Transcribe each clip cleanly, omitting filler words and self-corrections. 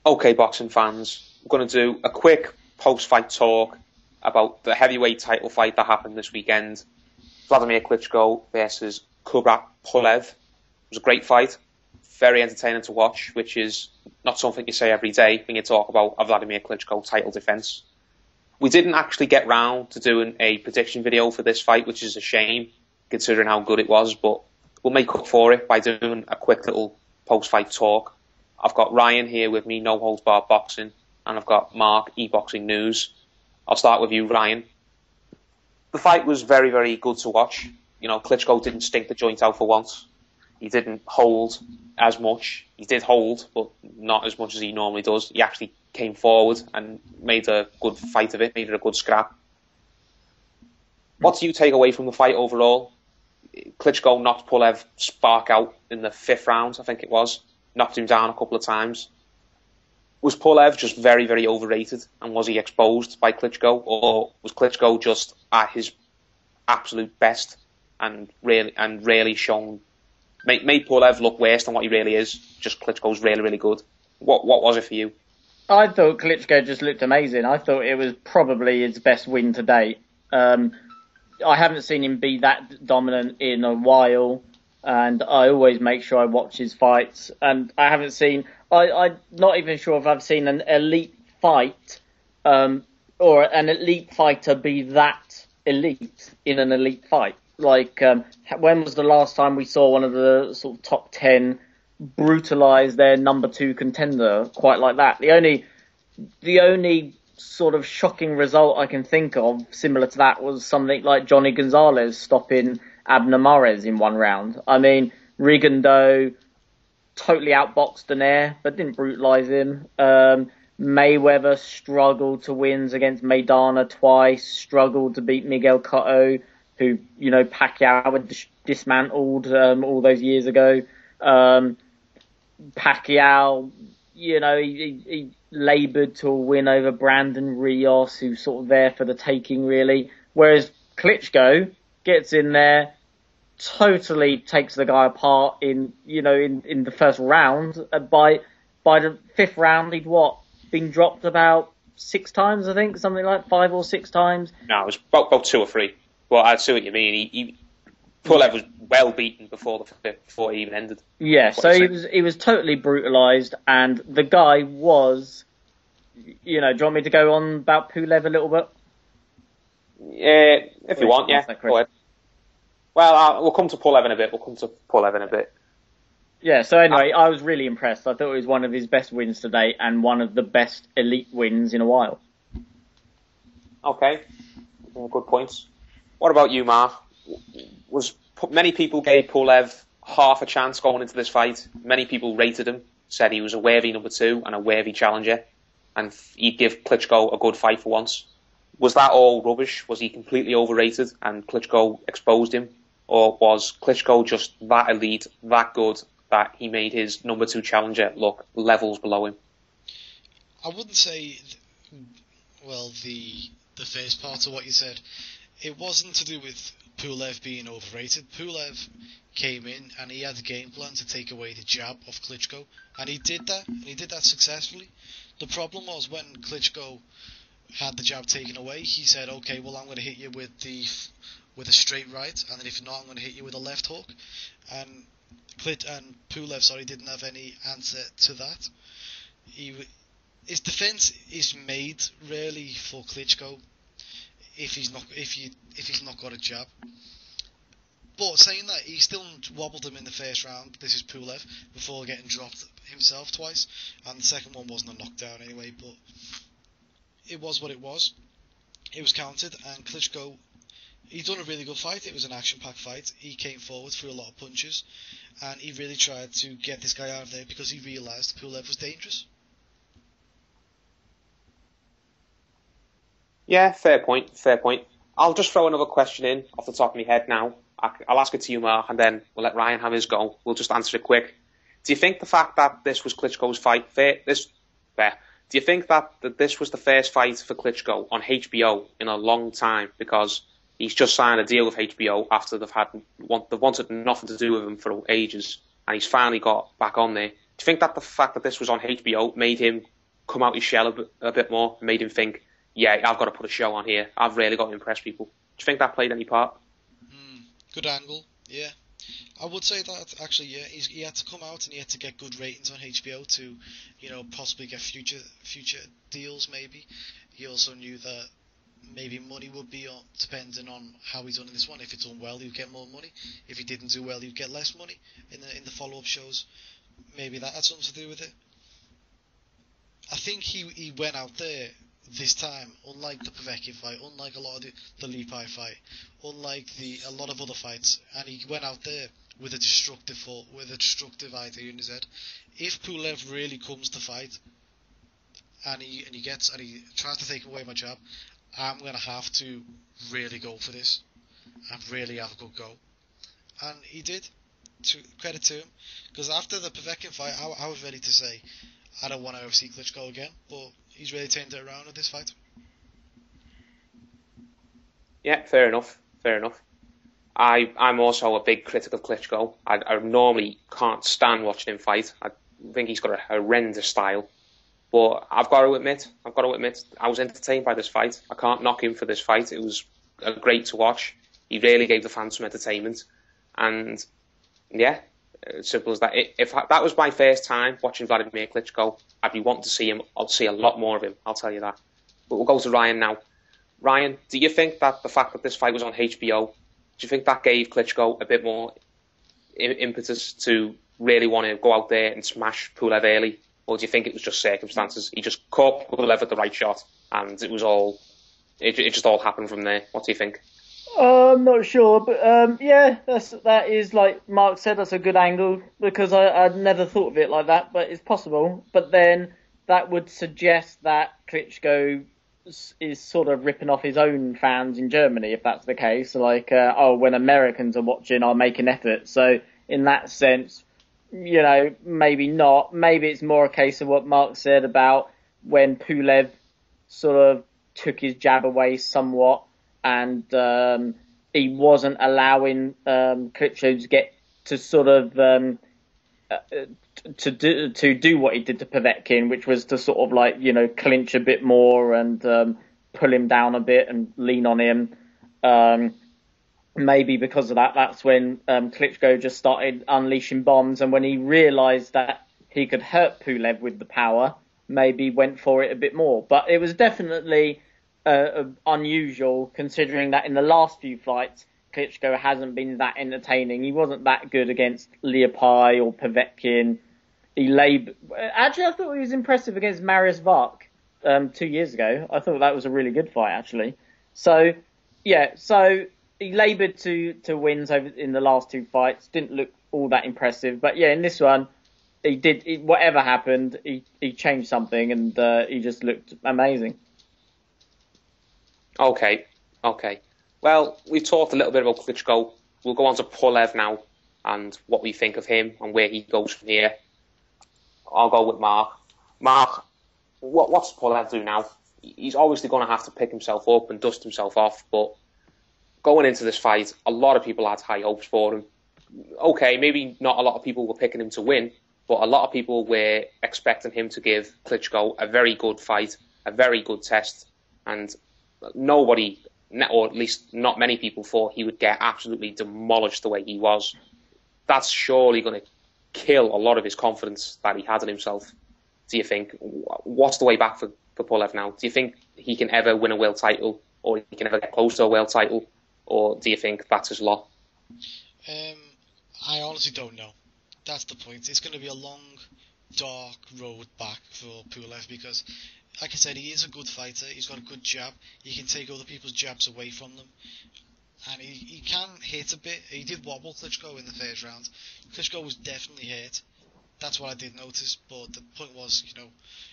Okay, boxing fans, we're going to do a quick post-fight talk about the heavyweight title fight that happened this weekend. Wladimir Klitschko versus Kubrat Pulev. It was a great fight, very entertaining to watch, which is not something you say every day when you talk about a Wladimir Klitschko title defence. We didn't actually get round to doing a prediction video for this fight, which is a shame, considering how good it was, but we'll make up for it by doing a quick little post-fight talk. I've got Ryan here with me, No Holds Barred Boxing, and I've got Mark, eBoxing News. I'll start with you, Ryan. The fight was very, very good to watch. You know, Klitschko didn't stink the joint out for once. He didn't hold as much. He did hold, but not as much as he normally does. He actually came forward and made a good fight of it, made it a good scrap. What do you take away from the fight overall? Klitschko knocked Pulev spark out in the 5th round, I think it was. Knocked him down a couple of times. Was Pulev just very, very overrated, and was he exposed by Klitschko, or was Klitschko just at his absolute best and really shown, made Pulev look worse than what he really is? Just Klitschko's really, really good. What was it for you? I thought Klitschko just looked amazing. I thought it was probably his best win to date. I haven't seen him be that dominant in a while, and I always make sure I watch his fights. And I haven't seen, I'm not even sure if I've seen an elite fight, or an elite fighter be that elite in an elite fight. Like, when was the last time we saw one of the sort of top 10 brutalise their number 2 contender quite like that? The only sort of shocking result I can think of similar to that was something like Johnny Gonzalez stopping Abner Mares in 1 round. I mean, Rigondeaux totally outboxed Donaire, but didn't brutalise him. Mayweather struggled to wins against Maidana twice, struggled to beat Miguel Cotto, who, you know, Pacquiao had dismantled all those years ago. Pacquiao, you know, he laboured to a win over Brandon Rios, who's sort of there for the taking, really. Whereas Klitschko gets in there, totally takes the guy apart in the first round. By the 5th round, he'd been dropped about 6 times, I think, something like 5 or 6 times. No, it was about 2 or 3. Well, I see what you mean. Pulev was well beaten before he even ended. Yeah, so he was totally brutalised, and the guy was, you know, do you want me to go on about Pulev a little bit? Yeah, if you want, yeah. Go ahead. Well, we'll come to Pulev in a bit. Yeah, so anyway, I was really impressed. I thought it was one of his best wins to date and one of the best elite wins in a while. Okay, good points. What about you, Mark? Many people gave Pulev half a chance going into this fight. Many people rated him, said he was a worthy number 2 and a worthy challenger, and he'd give Klitschko a good fight for once. Was that all rubbish? Was he completely overrated and Klitschko exposed him? Or was Klitschko just that elite, that good, that he made his number 2 challenger look levels below him? I wouldn't say, the first part of what you said. It wasn't to do with Pulev being overrated. Pulev came in and he had a game plan to take away the jab of Klitschko, and he did that, and he did that successfully. The problem was when Klitschko had the jab taken away, he said, okay, well, I'm going to hit you with a straight right, and then if not, I'm going to hit you with a left hook. And Pulev, didn't have any answer to that. His defense is made really for Klitschko if he's not got a jab. But saying that, he still wobbled him in the first round. This is Pulev, before getting dropped himself twice, and the second one wasn't a knockdown anyway, but it was what it was. It was counted, and Klitschko, he done a really good fight. It was an action-packed fight. He came forward, threw a lot of punches, and he really tried to get this guy out of there because he realised Pulev was dangerous. Yeah, fair point. I'll just throw another question in off the top of my head now. I'll ask it to you, Mark, and then we'll let Ryan have his go. We'll just answer it quick. Do you think the fact that this was Klitschko's fight fair? Do you think that this was the first fight for Klitschko on HBO in a long time? Because he's just signed a deal with HBO after they've wanted nothing to do with him for ages, and he's finally got back on there. Do you think that the fact that this was on HBO made him come out his shell a bit more, made him think, yeah, I've got to put a show on here. I've really got to impress people. Do you think that played any part? Good angle, yeah. I would say that, actually, yeah. He had to come out and he had to get good ratings on HBO to, possibly get future deals, maybe. He also knew that maybe money would be depending on how he's done in this one. If it's done well, he'd get more money. If he didn't do well, he'd get less money in the follow-up shows. Maybe that had something to do with it. I think he went out there this time, unlike the Povetkin fight, unlike a lot of the Lipai fight, unlike a lot of other fights, and he went out there with a destructive idea in his head. If Pulev really comes to fight, and he tries to take away my jab, I'm gonna have to really go for this, and really have a good go. And he did. To credit to him, because after the Povetkin fight, I was ready to say, I don't want to ever see Klitschko again, but he's really turned it around with this fight. Yeah, fair enough. I'm also a big critic of Klitschko. I normally can't stand watching him fight. I think he's got a horrendous style. But I've got to admit, I was entertained by this fight. I can't knock him for this fight. It was great to watch. He really gave the fans some entertainment. And yeah, simple as that. If that was my first time watching Wladimir Klitschko, I'd be wanting to see him. I'll see a lot more of him, I'll tell you that. But we'll go to Ryan now. Ryan, do you think that the fact that this fight was on HBO, do you think that gave Klitschko a bit more impetus to really want to go out there and smash Pulev early? Or do you think it was just circumstances? He just caught Pulev at the right shot and it just all happened from there. What do you think? I'm not sure, but yeah, that is, like Mark said, that's a good angle, because I'd never thought of it like that, but it's possible. But then that would suggest that Klitschko is sort of ripping off his own fans in Germany, if that's the case. Like, when Americans are watching, I'll make an effort. So in that sense, maybe not. Maybe it's more a case of what Mark said about when Pulev sort of took his jab away somewhat, and he wasn't allowing Klitschko to get to sort of to do what he did to Povetkin, which was to sort of clinch a bit more and pull him down a bit and lean on him. Maybe because of that, that's when Klitschko just started unleashing bombs, and when he realised that he could hurt Pulev with the power, maybe went for it a bit more. But it was definitely unusual, considering that in the last few fights, Klitschko hasn't been that entertaining. He wasn't that good against Lipai or Povetkin. Actually, I thought he was impressive against Marius Vark 2 years ago. I thought that was a really good fight, actually. So he laboured to wins in the last two fights. Didn't look all that impressive, but yeah, in this one, whatever happened, he changed something, and he just looked amazing. Okay. Well, we've talked a little bit about Klitschko. We'll go on to Pulev now and what we think of him and where he goes from here. I'll go with Mark. Mark, what's Pulev do now? He's obviously going to have to pick himself up and dust himself off, but going into this fight, a lot of people had high hopes for him. Okay, maybe not a lot of people were picking him to win, but a lot of people were expecting him to give Klitschko a very good fight, a very good test, and nobody, or at least not many people, thought he would get absolutely demolished the way he was. That's surely going to kill a lot of his confidence that he had in himself. Do you think? What's the way back for Pulev now? Do you think he can ever win a world title, or he can ever get close to a world title, or do you think that's his lot? I honestly don't know. That's the point. It's going to be a long, dark road back for Pulev, because, like I said, he is a good fighter. He's got a good jab. He can take other people's jabs away from them. And he can hit a bit. He did wobble Klitschko in the first round. Klitschko was definitely hurt. That's what I did notice. But the point was,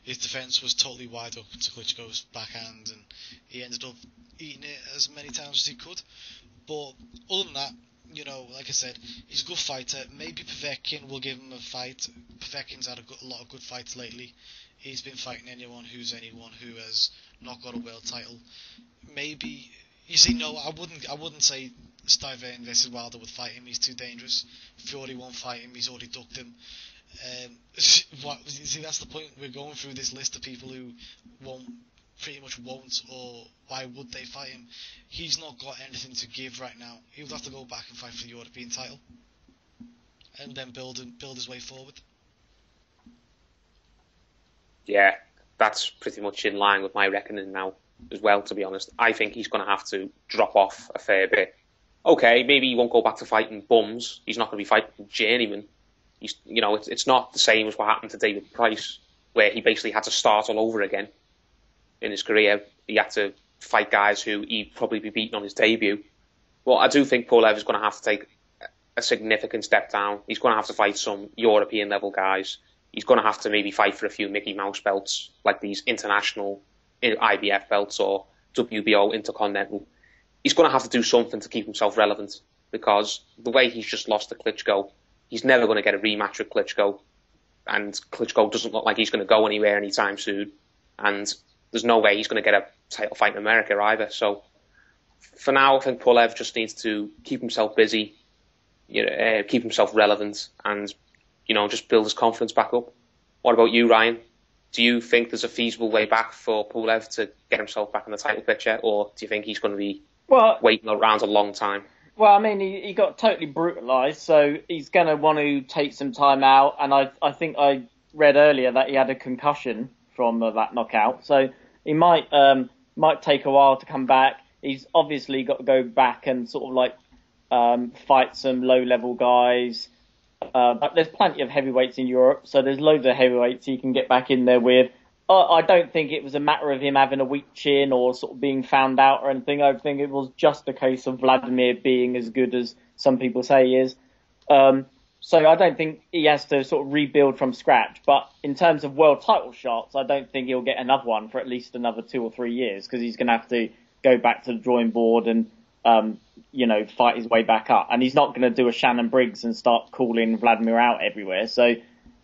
his defence was totally wide open to Klitschko's backhand, and he ended up eating it as many times as he could. But other than that, like I said, he's a good fighter. Maybe Povetkin will give him a fight. Povetkin's had a lot of good fights lately. He's been fighting anyone who has not got a world title. Maybe, I wouldn't say Stiverne versus Wilder would fight him. He's too dangerous. Fury won't fight him. He's already ducked him. See, that's the point. We're going through this list of people who pretty much won't, or why would they fight him? He's not got anything to give right now. He would have to go back and fight for the European title, and then build his way forward. Yeah, that's pretty much in line with my reckoning now as well, to be honest. I think he's going to have to drop off a fair bit. Okay, maybe he won't go back to fighting bums. He's not going to be fighting journeymen. It's not the same as what happened to David Price, where he basically had to start all over again in his career. He had to fight guys who he'd probably be beaten on his debut. Well, I do think Pulev is going to have to take a significant step down. He's going to have to fight some European level guys. He's going to have to maybe fight for a few Mickey Mouse belts, like these international IBF belts or WBO Intercontinental. He's going to have to do something to keep himself relevant, because the way he's just lost to Klitschko, he's never going to get a rematch with Klitschko, and Klitschko doesn't look like he's going to go anywhere anytime soon, and there's no way he's going to get a title fight in America either. So for now, I think Pulev just needs to keep himself busy, keep himself relevant, and just build his confidence back up. What about you, Ryan? Do you think there's a feasible way back for Pulev to get himself back in the title picture, or do you think he's going to be waiting around a long time? Well, I mean, he got totally brutalised, so he's going to want to take some time out, and I think I read earlier that he had a concussion from that knockout, so he might take a while to come back. He's obviously got to go back and sort of fight some low-level guys, but there's plenty of heavyweights in Europe, so there's loads of heavyweights he can get back in there with. I don't think it was a matter of him having a weak chin or sort of being found out or anything. I think it was just a case of Wladimir being as good as some people say he is. So I don't think he has to sort of rebuild from scratch. But in terms of world title shots, I don't think he'll get another one for at least another 2 or 3 years, because he's going to have to go back to the drawing board and, fight his way back up. And he's not going to do a Shannon Briggs and start calling Wladimir out everywhere. So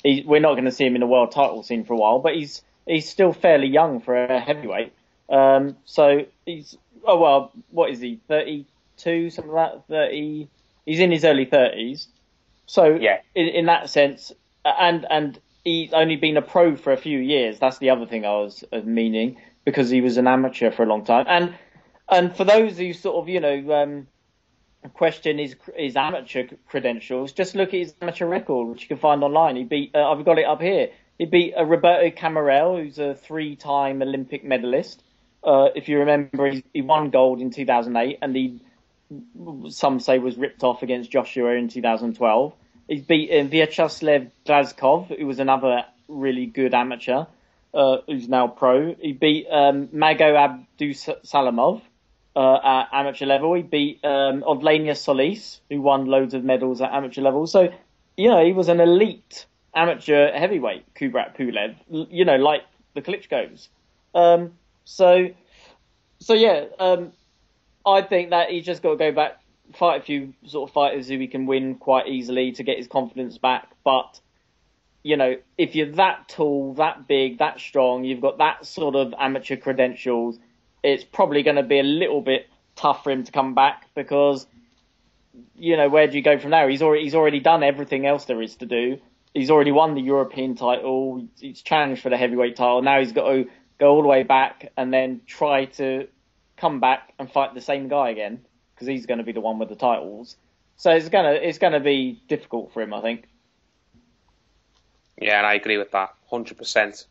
we're not going to see him in the world title scene for a while, but he's still fairly young for a heavyweight. So he's, what is he, 32, something like that? 30, he's in his early 30s. So yeah. In that sense, and he's only been a pro for a few years. That's the other thing I was meaning, because he was an amateur for a long time. And for those who sort of, question his amateur credentials, just look at his amateur record, which you can find online. He beat, I've got it up here. He beat Roberto Camarel, who's a 3-time Olympic medalist. If you remember, he won gold in 2008, and some say was ripped off against Joshua in 2012. He's beaten Vyacheslav Glazkov, who was another really good amateur, who's now pro. He beat Mago Abdusalamov at amateur level. He beat Wladimir Solis, who won loads of medals at amateur level. So, he was an elite amateur heavyweight, Kubrat Pulev, like the Klitschkos. I think that he's just got to go back, fight a few sort of fighters who he can win quite easily to get his confidence back. But, if you're that tall, that big, that strong, you've got that sort of amateur credentials, it's probably going to be a little bit tough for him to come back, because, where do you go from there? He's already done everything else there is to do. He's already won the European title. He's challenged for the heavyweight title. Now he's got to go all the way back and then try to come back and fight the same guy again, because he's going to be the one with the titles. So it's going to be difficult for him, I think. Yeah, and I agree with that 100%.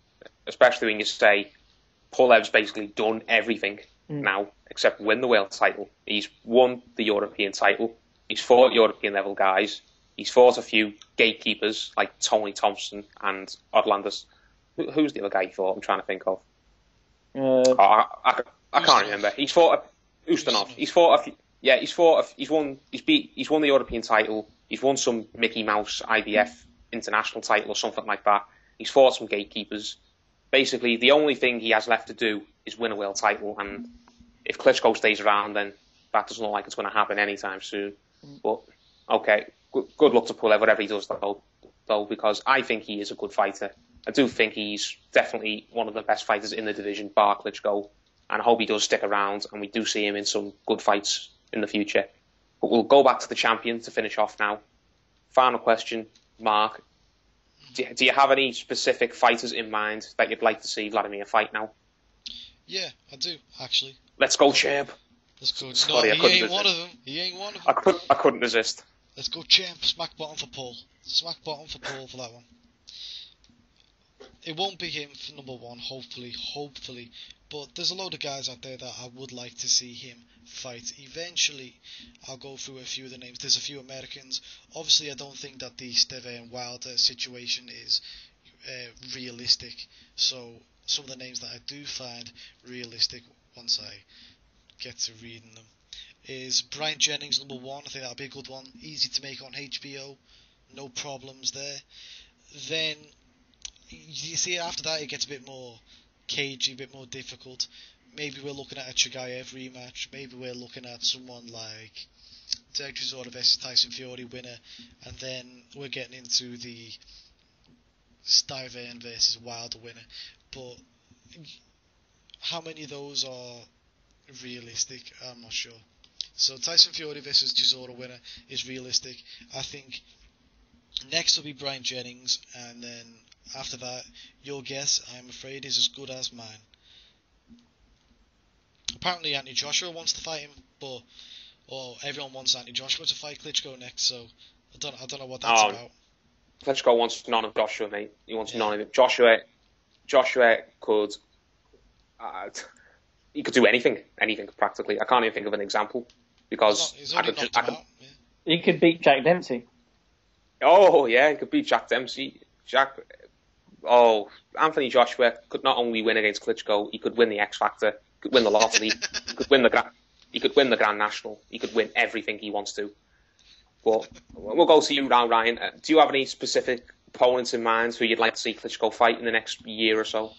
Especially when you say Pulev's basically done everything now except win the world title. He's won the European title. He's fought European level guys. He's fought a few gatekeepers like Tony Thompson and Odlanders. Who's the other guy he fought? I'm trying to think of. I can't remember. He's fought Ustinov. He's fought a few. Yeah, he's won the European title. He's won some Mickey Mouse IBF international title or something like that. He's fought some gatekeepers. Basically, the only thing he has left to do is win a world title. And if Klitschko stays around, then that doesn't look like it's going to happen anytime soon. But okay. Good luck to Pulev, whatever he does, though, because I think he is a good fighter. I do think he's definitely one of the best fighters in the division, bar Klitschko, and I hope he does stick around and we do see him in some good fights in the future. But we'll go back to the champion to finish off now. Final question, Mark. Do you have any specific fighters in mind that you'd like to see Wladimir fight now? Yeah, I do, actually. Let's go, Champ. Let's go. Sorry, no, he ain't one of them. He ain't one of them. I couldn't resist. Let's go, Champ. Smack bottom for Paul. Smack bottom for Paul for that one. It won't be him for number one, hopefully. But there's a load of guys out there that I would like to see him fight. Eventually, I'll go through a few of the names. There's a few Americans. Obviously, I don't think that the Steve Wilder situation is realistic. So, some of the names that I do find realistic once I get to reading them is Brian Jennings, number one. I think that'll be a good one. Easy to make on HBO. No problems there. Then, you see, after that, it gets a bit more cagey, a bit more difficult. Maybe we're looking at a Chigayev rematch. Maybe we're looking at someone like Derek Chisora versus Tyson Fury winner. And then we're getting into the Stiverne versus Wilder winner. But how many of those are realistic? I'm not sure. So Tyson Fury versus Chisora winner is realistic. I think next will be Brian Jennings, and then after that, your guess, I'm afraid, is as good as mine. Apparently Anthony Joshua wants to fight him, but everyone wants Anthony Joshua to fight Klitschko next, so I don't know what that's about. Klitschko wants none of Joshua, mate. He wants none of it. Joshua could he could do anything practically. I can't even think of an example because He could beat Jack Dempsey. Oh yeah, he could beat Jack Dempsey. Anthony Joshua could not only win against Klitschko, he could win the X Factor, could win the lottery, he could win the Grand National, he could win everything he wants to. But we'll go to you now, Ryan. Do you have any specific opponents in mind who you'd like to see Klitschko fight in the next year or so?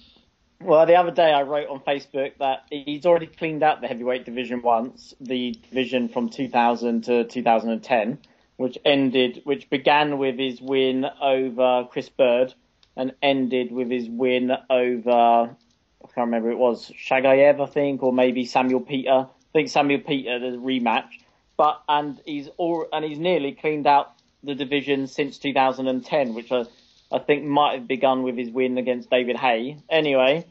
Well, the other day I wrote on Facebook that he's already cleaned out the heavyweight division once, the division from 2000 to 2010, which began with his win over Chris Bird and ended with his win over, I can't remember who it was, Shagayev, I think, or maybe Samuel Peter. I think Samuel Peter, the rematch. And he's nearly cleaned out the division since 2010, which I think might have begun with his win against David Haye. Anyway,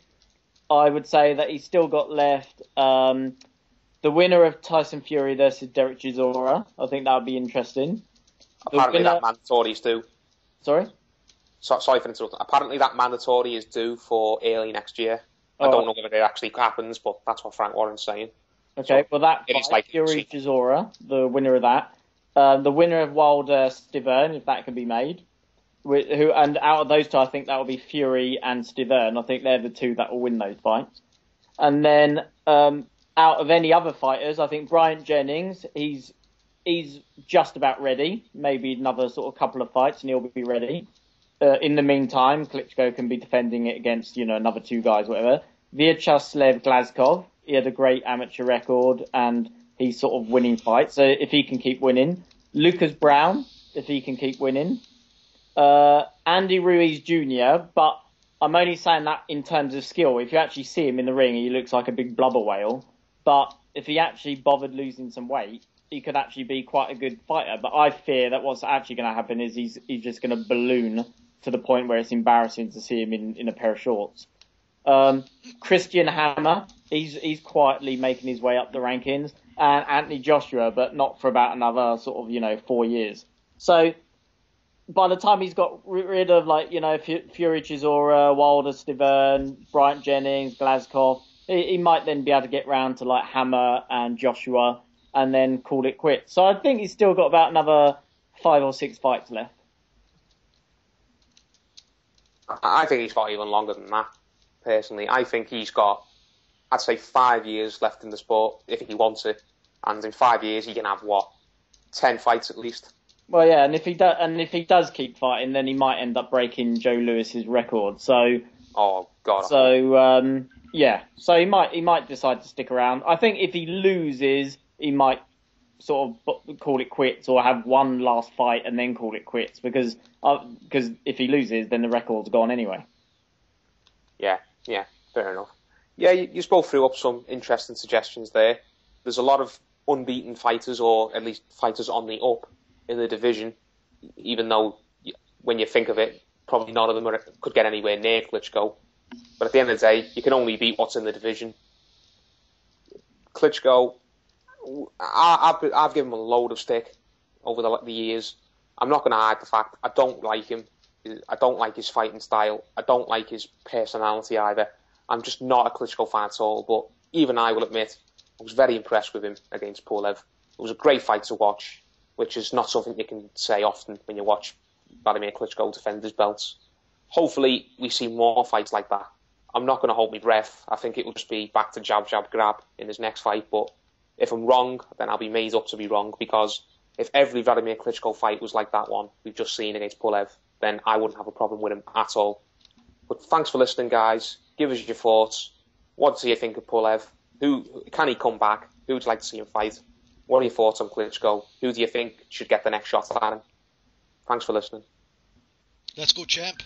I would say that he's still got left the winner of Tyson Fury versus Derek Chisora. I think that would be interesting. Apparently that mandatory is due. Sorry? Sorry for interrupting. Apparently that mandatory is due for early next year. I don't know whether it actually happens, but that's what Frank Warren's saying. Okay, well that fight, Fury Chisora, the winner of that. The winner of Wilder Stiverne, if that can be made. And out of those two, I think that will be Fury and Stiverne. I think they're the two that will win those fights. And then out of any other fighters, I think Bryant Jennings, he's just about ready. Maybe another sort of couple of fights and he'll be ready. In the meantime, Klitschko can be defending it against, another two guys, whatever. Vyacheslav Glazkov, he had a great amateur record and he's sort of winning fights. So if he can keep winning. Lucas Brown, if he can keep winning. Andy Ruiz Jr., but I'm only saying that in terms of skill. If you actually see him in the ring, he looks like a big blubber whale. But if he actually bothered losing some weight, he could actually be quite a good fighter. But I fear that what's actually going to happen is he's just going to balloon to the point where it's embarrassing to see him in a pair of shorts. Christian Hammer, he's quietly making his way up the rankings. And Anthony Joshua, but not for about another sort of, 4 years. So by the time he's got rid of Fury Chisora, Wilder Stiverne, Bryant Jennings, Glazkov, he might then be able to get round to Hammer and Joshua and then call it quits. So I think he's still got about another 5 or 6 fights left. I think he's got even longer than that, personally. I think he's got, I'd say 5 years left in the sport if he wants it. And in 5 years he can have 10 fights at least. Well, yeah, and if he does keep fighting, then he might end up breaking Joe Lewis's record. So, oh God. So, yeah, so he might decide to stick around. I think if he loses, he might sort of call it quits or have one last fight and then call it quits because if he loses, then the record's gone anyway. Yeah, fair enough. Yeah, you both threw up some interesting suggestions there. There's a lot of unbeaten fighters, or at least fighters on the up in the division, even though when you think of it, probably none of them could get anywhere near Klitschko. But at the end of the day, you can only beat what's in the division. Klitschko, I've given him a load of stick over the years. I'm not going to hide the fact I don't like him. I don't like his fighting style. I don't like his personality either. I'm just not a Klitschko fan at all. But even I will admit, I was very impressed with him against Pulev. It was a great fight to watch, which is not something you can say often when you watch Wladimir Klitschko defend his belts. Hopefully, we see more fights like that. I'm not going to hold my breath. I think it will just be back to jab, jab, grab in his next fight. But if I'm wrong, then I'll be made up to be wrong, because if every Wladimir Klitschko fight was like that one we've just seen against Pulev, then I wouldn't have a problem with him at all. But thanks for listening, guys. Give us your thoughts. What do you think of Pulev? Can he come back? Who would you like to see him fight? What are your thoughts on Klitschko? Who do you think should get the next shot at him? Thanks for listening. Let's go, champ.